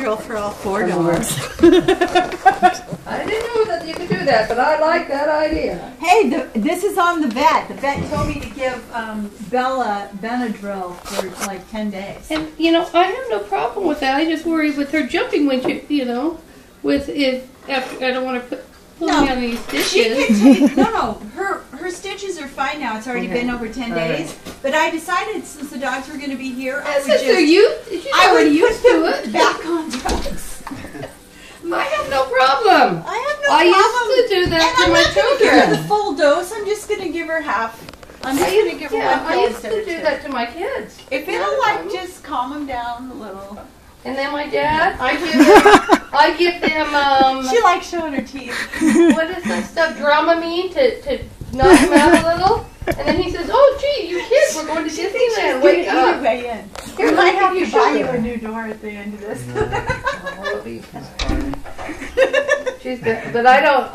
Benadryl for all 4 dogs. I didn't know that you could do that, but I like that idea. Hey, this is on the vet. The vet told me to give Bella Benadryl for like 10 days. And, you know, I have no problem with that. I just worry with her jumping when she, you know, with it. After, I don't want to pull me on these stitches. She can take, no, her stitches are fine now. It's already been over 10 days. But I decided since the dogs were going to be here, I would just, I would used put to them it. back on dogs. I have no problem. I have no I problem. used to do that and to my I'm not going to give her children. the full dose. I'm just going to give her half. I'm just going to give her one I pill used instead to of do 2. that to my kids. If it'll like just calm them down a little. And then my dad, I give them She likes showing her teeth. what is that stuff, Dramamine to knock them out a little. And then he says, "Oh, gee, you kids, we're going to Disneyland. Wake up." We might have to buy you a new door at the end of this. She's good, but I know.